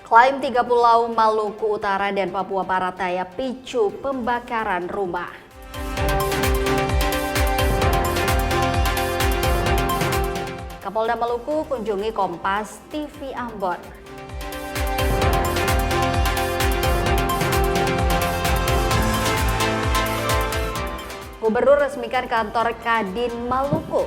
Klaim 3 pulau Maluku Utara dan Papua Barat Daya picu pembakaran rumah. Kapolda Maluku kunjungi Kompas TV Ambon. Gubernur resmikan kantor Kadin Maluku.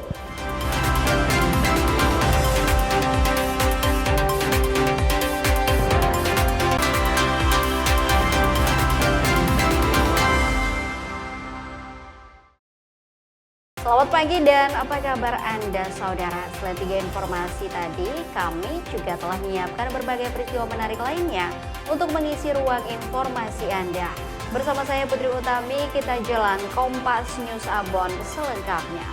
Selamat pagi dan apa kabar Anda saudara? Selain 3 informasi tadi, kami juga telah menyiapkan berbagai peristiwa menarik lainnya untuk mengisi ruang informasi Anda. Bersama saya Putri Utami, kita jalan Kompas News Ambon selengkapnya.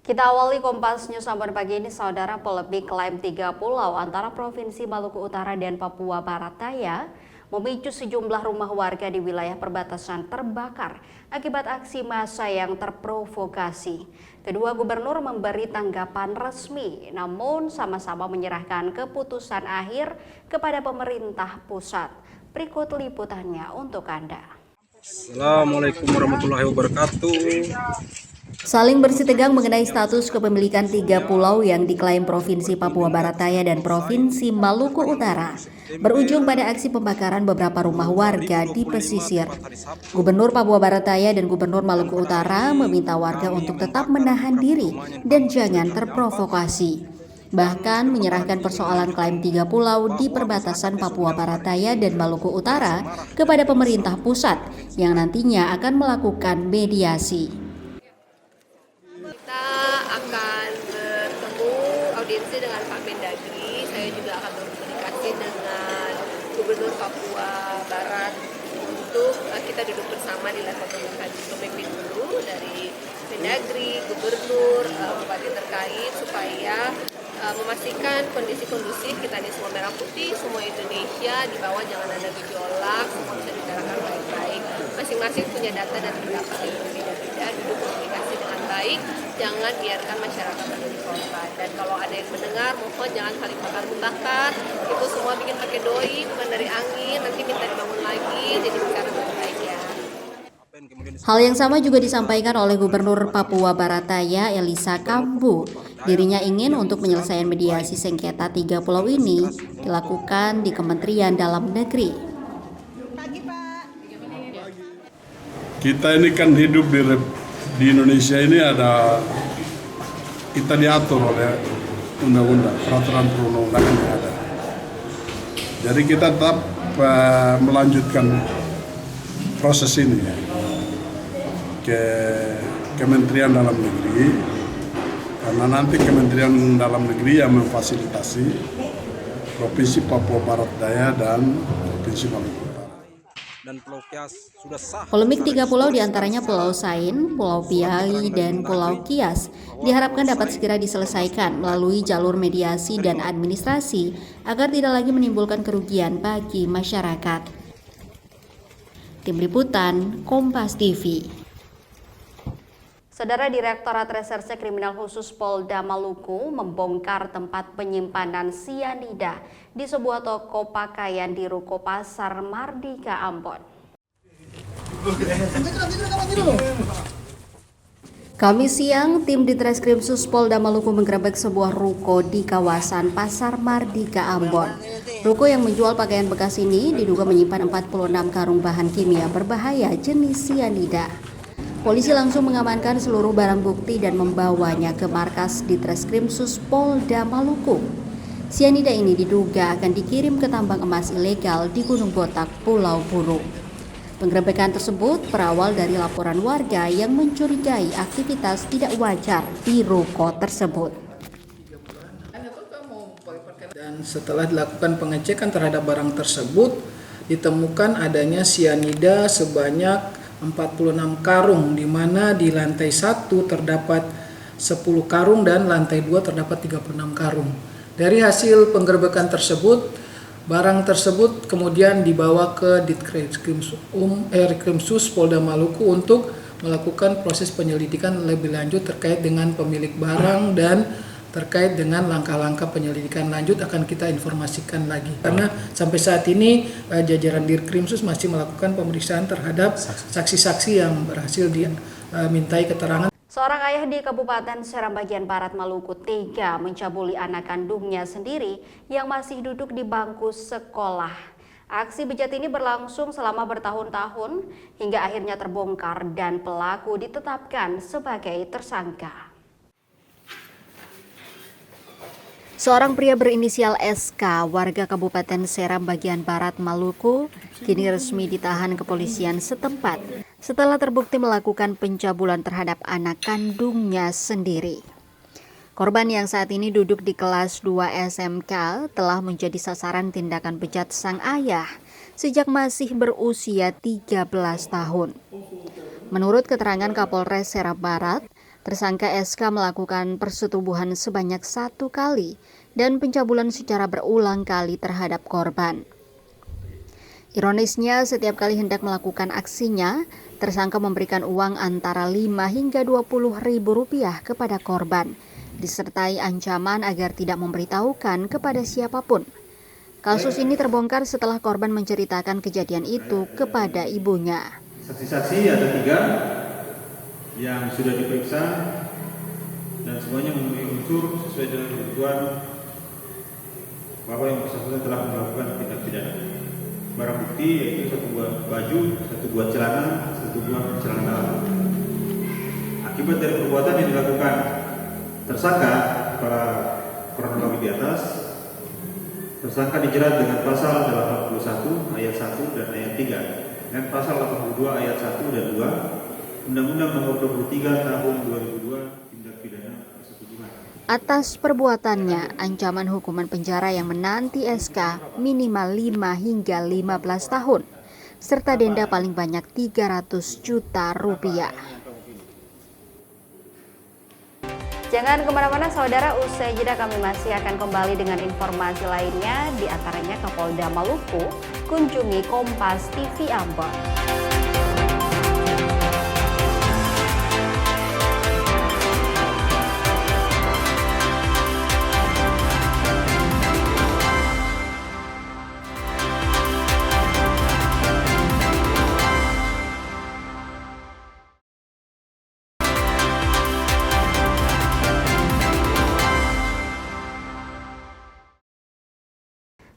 Kita awali Kompas News Ambon pagi ini, saudara. Polemik klaim 3 pulau antara Provinsi Maluku Utara dan Papua Barat Daya memicu sejumlah rumah warga di wilayah perbatasan terbakar akibat aksi massa yang terprovokasi. Kedua gubernur memberi tanggapan resmi, namun sama-sama menyerahkan keputusan akhir kepada pemerintah pusat. Berikut liputannya untuk Anda. Assalamualaikum warahmatullahi wabarakatuh. Saling bersih tegang mengenai status kepemilikan 3 pulau yang diklaim Provinsi Papua Barat Daya dan Provinsi Maluku Utara berujung pada aksi pembakaran beberapa rumah warga di pesisir. Gubernur Papua Barat Daya dan Gubernur Maluku Utara meminta warga untuk tetap menahan diri dan jangan terprovokasi. Bahkan menyerahkan persoalan klaim 3 pulau di perbatasan Papua Barat Daya dan Maluku Utara kepada pemerintah pusat yang nantinya akan melakukan mediasi. Akan bertemu audiensi dengan Pak Mendagri. Saya juga akan berkomunikasi dengan Gubernur Papua Barat untuk kita duduk bersama di level pemimpin dulu dari Mendagri, Gubernur, bupati terkait supaya memastikan kondisi kondusif kita ini semua merah putih, semua Indonesia di bawah, jangan ada gejolak, semua bisa dibicarakan baik-baik. Masing-masing punya data dan pendapat yang berbeda-beda, duduk komunikasi dengan baik, jangan biarkan masyarakat menjadi korban. Dan kalau ada yang mendengar, mohon jangan saling bakar-bakar, itu semua bikin pakai doi, bukan dari angin, nanti minta dibangun lagi, jadi bicara baik-baik ya. Hal yang sama juga disampaikan oleh Gubernur Papua Barat Daya Elisa Kambu. Dirinya ingin untuk penyelesaian mediasi sengketa 3 pulau ini dilakukan di Kementerian Dalam Negeri. Kita ini kan hidup di Indonesia ini kita diatur oleh undang-undang, peraturan perundang-undangan yang ada. Jadi kita tetap melanjutkan proses ini ke Kementerian Dalam Negeri, karena nanti Kementerian Dalam Negeri yang memfasilitasi Provinsi Papua Barat Daya dan Provinsi Maluku Utara. Dan Pulau Kias sudah sah. Polemik 3 pulau diantaranya Pulau Sain, Pulau Piai, dan Pulau Kias diharapkan dapat segera diselesaikan melalui jalur mediasi dan administrasi agar tidak lagi menimbulkan kerugian bagi masyarakat. Tim Liputan Kompas TV. Saudara, Direktorat Reserse Kriminal Khusus Polda Maluku membongkar tempat penyimpanan sianida di sebuah toko pakaian di Ruko Pasar Mardika, Ambon. Kamis siang, tim Ditreskrimsus Polda Maluku menggerebek sebuah ruko di kawasan Pasar Mardika, Ambon. Ruko yang menjual pakaian bekas ini diduga menyimpan 46 karung bahan kimia berbahaya jenis sianida. Polisi langsung mengamankan seluruh barang bukti dan membawanya ke markas Ditreskrimsus Polda Maluku. Sianida ini diduga akan dikirim ke tambang emas ilegal di Gunung Botak, Pulau Buru. Penggerebekan tersebut berawal dari laporan warga yang mencurigai aktivitas tidak wajar di ruko tersebut. Dan setelah dilakukan pengecekan terhadap barang tersebut, ditemukan adanya sianida sebanyak 46 karung, di mana di lantai 1 terdapat 10 karung dan lantai 2 terdapat 36 karung. Dari hasil penggerebekan tersebut, barang tersebut kemudian dibawa ke Ditreskrimsus Polda Maluku untuk melakukan proses penyelidikan lebih lanjut terkait dengan pemilik barang dan terkait dengan langkah-langkah penyelidikan lanjut akan kita informasikan lagi. Karena sampai saat ini jajaran Dirkrimsus masih melakukan pemeriksaan terhadap saksi-saksi yang berhasil dimintai keterangan. Seorang ayah di Kabupaten Seram bagian Barat Maluku tega mencabuli anak kandungnya sendiri yang masih duduk di bangku sekolah. Aksi bejat ini berlangsung selama bertahun-tahun hingga akhirnya terbongkar dan pelaku ditetapkan sebagai tersangka. Seorang pria berinisial SK, warga Kabupaten Seram bagian Barat Maluku, kini resmi ditahan kepolisian setempat setelah terbukti melakukan pencabulan terhadap anak kandungnya sendiri. Korban yang saat ini duduk di kelas 2 SMK telah menjadi sasaran tindakan bejat sang ayah sejak masih berusia 13 tahun. Menurut keterangan Kapolres Seram Barat, tersangka SK melakukan persetubuhan sebanyak 1 kali dan pencabulan secara berulang kali terhadap korban. Ironisnya, setiap kali hendak melakukan aksinya, tersangka memberikan uang antara 5 hingga 20 ribu rupiah kepada korban, disertai ancaman agar tidak memberitahukan kepada siapapun. Kasus ini terbongkar setelah korban menceritakan kejadian itu kepada ibunya. Saksi-saksi ada 3 yang sudah diperiksa dan semuanya memenuhi unsur sesuai dengan kebutuhan bahwa yang bersangkutan telah melakukan tindak pidana. Barang bukti yaitu 1 buah baju, 1 buah celana, 1 buah celana dalam. Akibat dari perbuatan yang dilakukan tersangka para kronologi di atas, tersangka dijerat dengan pasal 81 ayat 1 dan ayat 3 dan pasal 82 ayat 1 dan 2 Undang-Undang Nomor 23 Tahun 2002 Tindak Pidana Persetubuhan. Atas perbuatannya, ancaman hukuman penjara yang menanti SK minimal 5 hingga 15 tahun, serta denda paling banyak 300 juta rupiah. Jangan kemana-mana saudara, usai jeda kami masih akan kembali dengan informasi lainnya, di antaranya Kapolda Maluku kunjungi Kompas TV Ambon.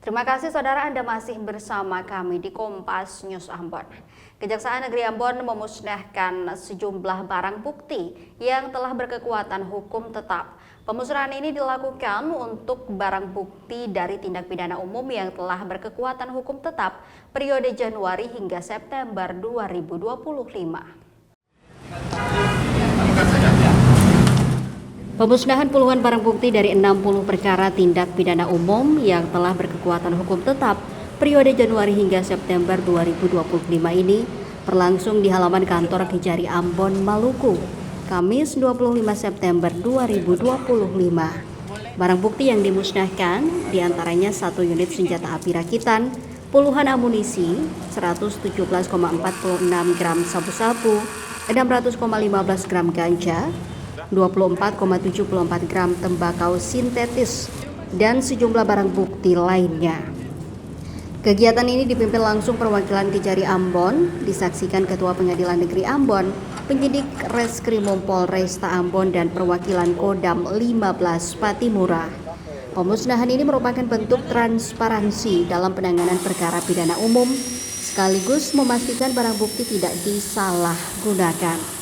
Terima kasih saudara, Anda masih bersama kami di Kompas News Ambon. Kejaksaan Negeri Ambon memusnahkan sejumlah barang bukti yang telah berkekuatan hukum tetap. Pemusnahan ini dilakukan untuk barang bukti dari tindak pidana umum yang telah berkekuatan hukum tetap periode Januari hingga September 2025. Pemusnahan puluhan barang bukti dari 60 perkara tindak pidana umum yang telah berkekuatan hukum tetap periode Januari hingga September 2025 ini berlangsung di halaman kantor Kejari Ambon, Maluku, Kamis 25 September 2025. Barang bukti yang dimusnahkan diantaranya 1 unit senjata api rakitan, puluhan amunisi, 117,46 gram sabu-sabu, 600,15 gram ganja, 24,74 gram tembakau sintetis, dan sejumlah barang bukti lainnya. Kegiatan ini dipimpin langsung perwakilan Kejari Ambon, disaksikan Ketua Pengadilan Negeri Ambon, penyidik Reskrimum Polresta Ambon, dan perwakilan Kodam 15 Patimura. Pemusnahan ini merupakan bentuk transparansi dalam penanganan perkara pidana umum, sekaligus memastikan barang bukti tidak disalahgunakan.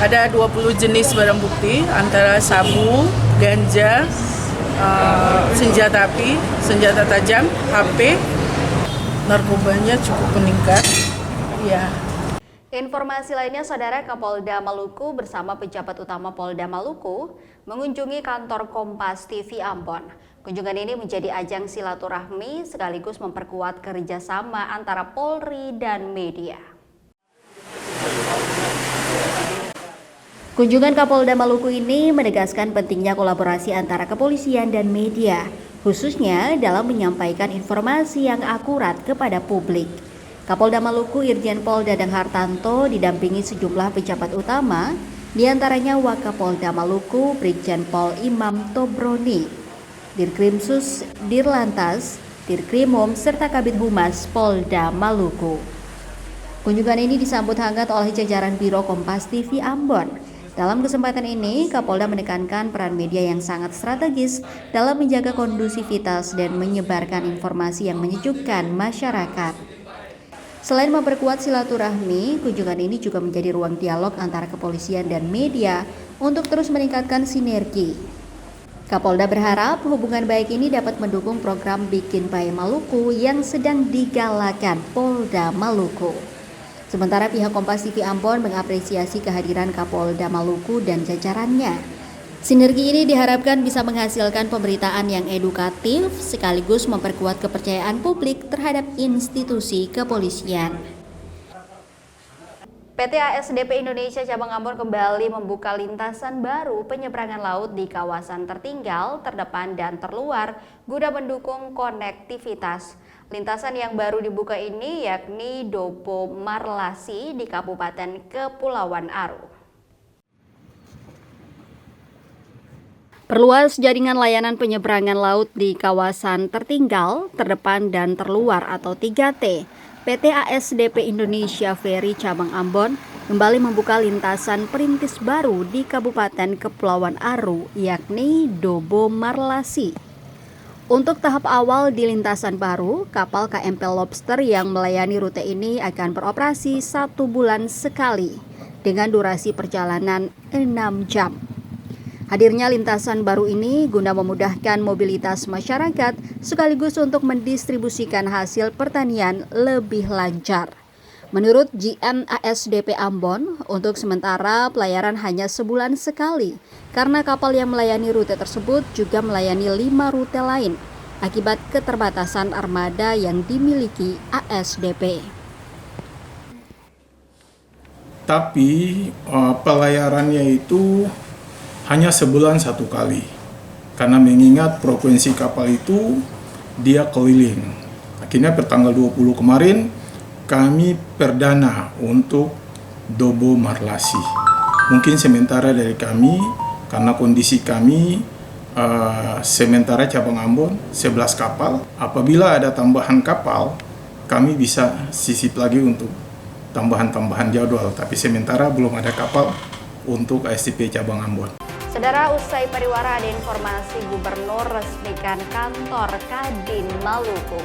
Ada 20 jenis barang bukti antara sabu, ganja, senjata api, senjata tajam, HP. Narkobanya cukup meningkat. Ya. Informasi lainnya, saudara, Kapolda Maluku bersama pejabat utama Polda Maluku mengunjungi kantor Kompas TV Ambon. Kunjungan ini menjadi ajang silaturahmi sekaligus memperkuat kerjasama antara Polri dan media. Kunjungan Kapolda Maluku ini menegaskan pentingnya kolaborasi antara kepolisian dan media, khususnya dalam menyampaikan informasi yang akurat kepada publik. Kapolda Maluku Irjen Pol Dadang Hartanto didampingi sejumlah pejabat utama, diantaranya Wakapolda Maluku Brigjen Pol Imam Tobroni, Dirkrimsus, Dirlantas, Dirkrimum, serta Kabid Humas Polda Maluku. Kunjungan ini disambut hangat oleh jajaran Biro Kompas TV Ambon. Dalam kesempatan ini, Kapolda menekankan peran media yang sangat strategis dalam menjaga kondusivitas dan menyebarkan informasi yang menyejukkan masyarakat. Selain memperkuat silaturahmi, kunjungan ini juga menjadi ruang dialog antara kepolisian dan media untuk terus meningkatkan sinergi. Kapolda berharap hubungan baik ini dapat mendukung program Bikin Baik Maluku yang sedang digalakan Polda Maluku. Sementara pihak Kompas TV Ambon mengapresiasi kehadiran Kapolda Maluku dan jajarannya. Sinergi ini diharapkan bisa menghasilkan pemberitaan yang edukatif sekaligus memperkuat kepercayaan publik terhadap institusi kepolisian. PT ASDP Indonesia Cabang Ambon kembali membuka lintasan baru penyeberangan laut di kawasan tertinggal, terdepan, dan terluar guna mendukung konektivitas. Lintasan yang baru dibuka ini yakni Dobo Marlasi di Kabupaten Kepulauan Aru. Perluas jaringan layanan penyeberangan laut di kawasan tertinggal, terdepan, dan terluar atau 3T. PT ASDP Indonesia Ferry Cabang Ambon kembali membuka lintasan perintis baru di Kabupaten Kepulauan Aru, yakni Dobo Marlasi. Untuk tahap awal di lintasan baru, kapal KMP Lobster yang melayani rute ini akan beroperasi 1 bulan sekali dengan durasi perjalanan 6 jam. Hadirnya lintasan baru ini guna memudahkan mobilitas masyarakat sekaligus untuk mendistribusikan hasil pertanian lebih lancar. Menurut GM ASDP Ambon, untuk sementara pelayaran hanya sebulan sekali karena kapal yang melayani rute tersebut juga melayani 5 rute lain akibat keterbatasan armada yang dimiliki ASDP. Tapi pelayarannya itu hanya sebulan 1 kali, karena mengingat frekuensi kapal itu dia keliling. Akhirnya pertanggal 20 kemarin kami perdana untuk Dobo Marlasi. Mungkin sementara dari kami, karena kondisi kami sementara cabang Ambon 11 kapal. Apabila ada tambahan kapal, kami bisa sisip lagi untuk tambahan jadwal. Tapi sementara belum ada kapal untuk ASDP cabang Ambon. Saudara, usai pariwara ada informasi Gubernur resmikan kantor Kadin Maluku.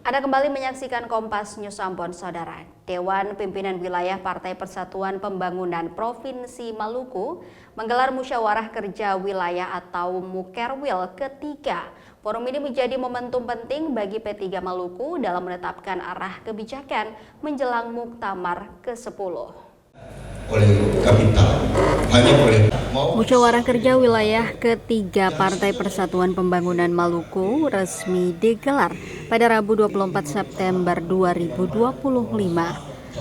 Anda kembali menyaksikan Kompas News Ambon, Saudara. Dewan Pimpinan Wilayah Partai Persatuan Pembangunan Provinsi Maluku menggelar musyawarah kerja wilayah atau Mukerwil ketiga. Forum ini menjadi momentum penting bagi P3 Maluku dalam menetapkan arah kebijakan menjelang Muktamar ke-10. Musyawarah kerja wilayah ketiga Partai Persatuan Pembangunan Maluku resmi digelar pada Rabu 24 September 2025.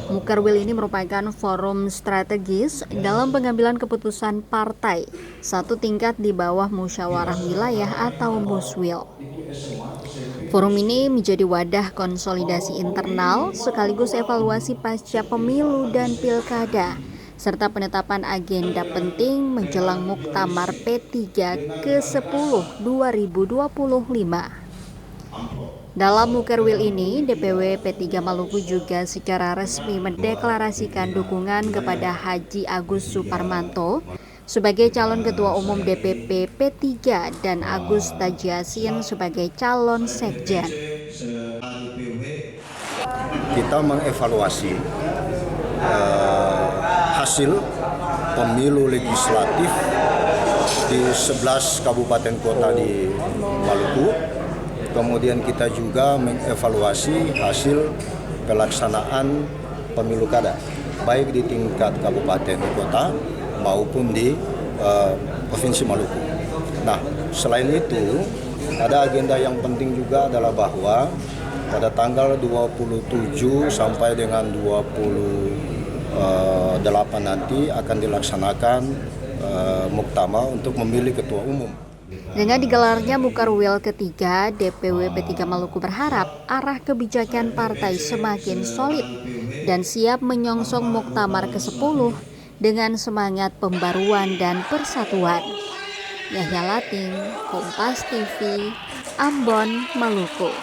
Mukerwil ini merupakan forum strategis dalam pengambilan keputusan partai satu tingkat di bawah musyawarah wilayah atau Muswil. Forum ini menjadi wadah konsolidasi internal sekaligus evaluasi pasca pemilu dan pilkada, serta penetapan agenda penting menjelang Muktamar P3 ke-10 2025. Dalam Mukerwil ini, DPW P3 Maluku juga secara resmi mendeklarasikan dukungan kepada Haji Agus Suparmanto sebagai calon Ketua Umum DPP P3 dan Agus Tajiasin sebagai calon Sekjen. Kita mengevaluasi hasil pemilu legislatif di 11 kabupaten kota di Maluku. Kemudian kita juga mengevaluasi hasil pelaksanaan pemilu kada, baik di tingkat kabupaten kota maupun di Provinsi Maluku. Nah, selain itu ada agenda yang penting juga adalah bahwa pada tanggal 27 sampai dengan 28 nanti akan dilaksanakan muktamar untuk memilih ketua umum. Dengan digelarnya Mukerwil ketiga, DPW P3 Maluku berharap arah kebijakan partai semakin solid dan siap menyongsong muktamar ke-10 dengan semangat pembaruan dan persatuan. Yahya Lating, Kompas TV, Ambon, Maluku.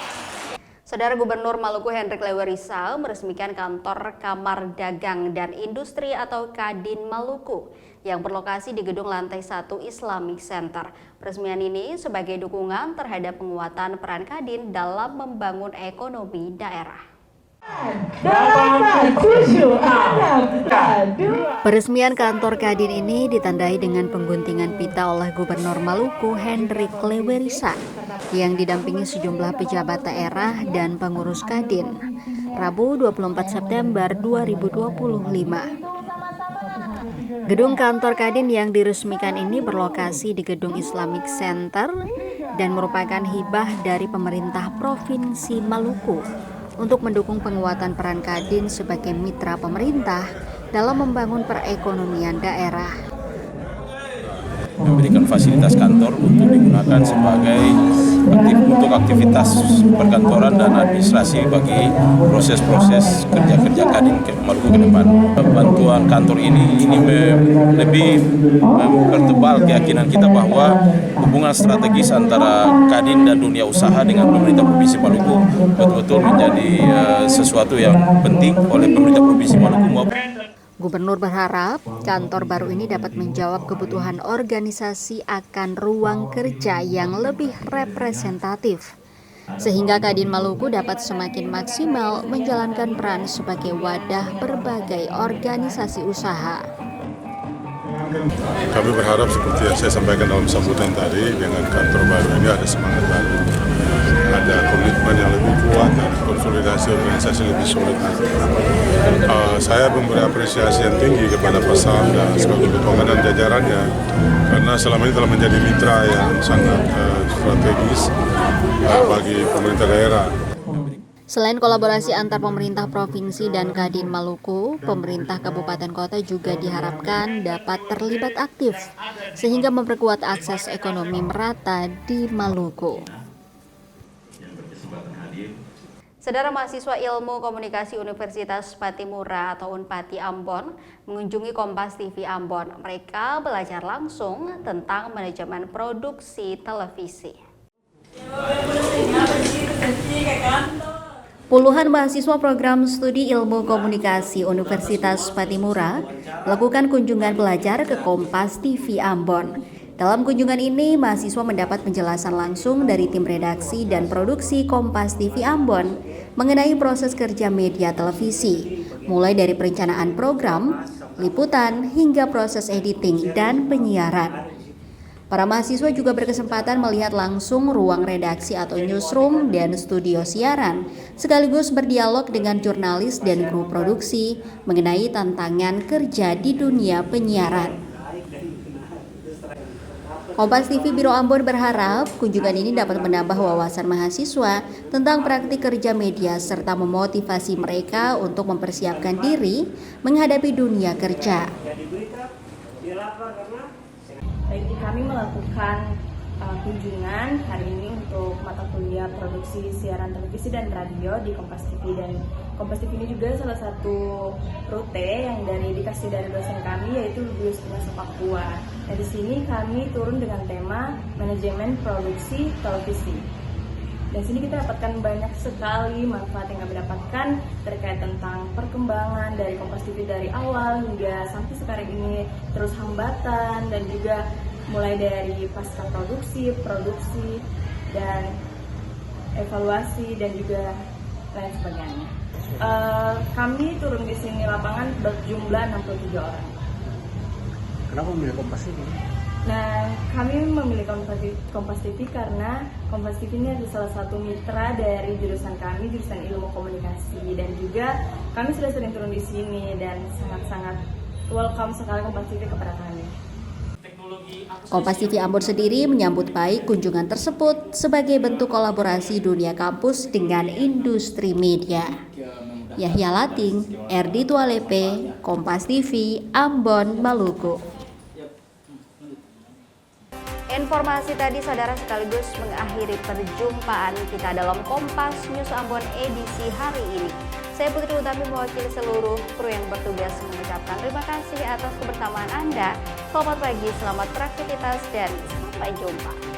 Saudara Gubernur Maluku Hendrik Lewerisa meresmikan kantor Kamar Dagang dan Industri atau Kadin Maluku yang berlokasi di gedung lantai 1 Islamic Center. Peresmian ini sebagai dukungan terhadap penguatan peran Kadin dalam membangun ekonomi daerah. Peresmian kantor Kadin ini ditandai dengan pengguntingan pita oleh Gubernur Maluku Hendrik Lewerisa yang didampingi sejumlah pejabat daerah dan pengurus Kadin, Rabu 24 September 2025. Gedung kantor Kadin yang diresmikan ini berlokasi di gedung Islamic Center dan merupakan hibah dari pemerintah Provinsi Maluku untuk mendukung penguatan peran Kadin sebagai mitra pemerintah dalam membangun perekonomian daerah. Memberikan fasilitas kantor untuk digunakan sebagai untuk aktivitas perkantoran dan administrasi bagi proses-proses kerja-kerja Kadin Maluku ke depan. Bantuan kantor ini lebih mempertebal keyakinan kita bahwa hubungan strategis antara Kadin dan dunia usaha dengan pemerintah Provinsi Maluku betul-betul menjadi sesuatu yang penting oleh pemerintah Provinsi Maluku. Gubernur berharap kantor baru ini dapat menjawab kebutuhan organisasi akan ruang kerja yang lebih representatif, sehingga Kadin Maluku dapat semakin maksimal menjalankan peran sebagai wadah berbagai organisasi usaha. Kami berharap seperti yang saya sampaikan dalam sambutan tadi, dengan kantor baru ini ada semangat baru, ada komitmen yang lebih kuat dan konsolidasi organisasi lebih solid. Saya memberi apresiasi yang tinggi kepada Pak Sam dan seluruh ketua dan jajarannya karena selama ini telah menjadi mitra yang sangat strategis bagi pemerintah daerah. Selain kolaborasi antar pemerintah provinsi dan Kadin Maluku, pemerintah kabupaten kota juga diharapkan dapat terlibat aktif sehingga memperkuat akses ekonomi merata di Maluku. Saudara mahasiswa Ilmu Komunikasi Universitas Patimura atau Unpati Ambon mengunjungi Kompas TV Ambon. Mereka belajar langsung tentang manajemen produksi televisi. Puluhan mahasiswa program studi Ilmu Komunikasi Universitas Patimura melakukan kunjungan belajar ke Kompas TV Ambon. Dalam kunjungan ini, mahasiswa mendapat penjelasan langsung dari tim redaksi dan produksi Kompas TV Ambon mengenai proses kerja media televisi, mulai dari perencanaan program, liputan, hingga proses editing dan penyiaran. Para mahasiswa juga berkesempatan melihat langsung ruang redaksi atau newsroom dan studio siaran, sekaligus berdialog dengan jurnalis dan kru produksi mengenai tantangan kerja di dunia penyiaran. Kompas TV Biro Ambon berharap kunjungan ini dapat menambah wawasan mahasiswa tentang praktik kerja media serta memotivasi mereka untuk mempersiapkan diri menghadapi dunia kerja. Baik, kami melakukan kunjungan hari ini untuk mata kuliah produksi siaran televisi dan radio di Kompas TV, dan Kompas TV ini juga salah satu rute yang dikasih dari dosen kami, yaitu Lubius Pinasa Papua. Nah, di sini kami turun dengan tema manajemen produksi televisi. Dan sini kita dapatkan banyak sekali manfaat yang kami dapatkan terkait tentang perkembangan dari Kompas TV dari awal hingga sampai sekarang ini, terus hambatan dan juga mulai dari pasca produksi, dan evaluasi dan juga lain sebagainya. Kami turun di sini lapangan berjumlah 63 orang. Kenapa memilih Kompas TV? Nah, kami memilih Kompas TV karena Kompas TV ini adalah salah satu mitra dari jurusan kami, jurusan Ilmu Komunikasi, dan juga kami sudah sering turun di sini dan sangat-sangat welcome sekali Kompas TV kedatangannya. Kompas TV Ambon sendiri menyambut baik kunjungan tersebut sebagai bentuk kolaborasi dunia kampus dengan industri media. Yahya Lating, Erdi Tualepe, Kompas TV, Ambon, Maluku. Informasi tadi saudara sekaligus mengakhiri perjumpaan kita dalam Kompas News Ambon edisi hari ini. Saya Putri Utami mewakili seluruh kru yang bertugas mengucapkan terima kasih atas kebersamaan Anda. Selamat pagi, selamat beraktivitas, dan sampai jumpa.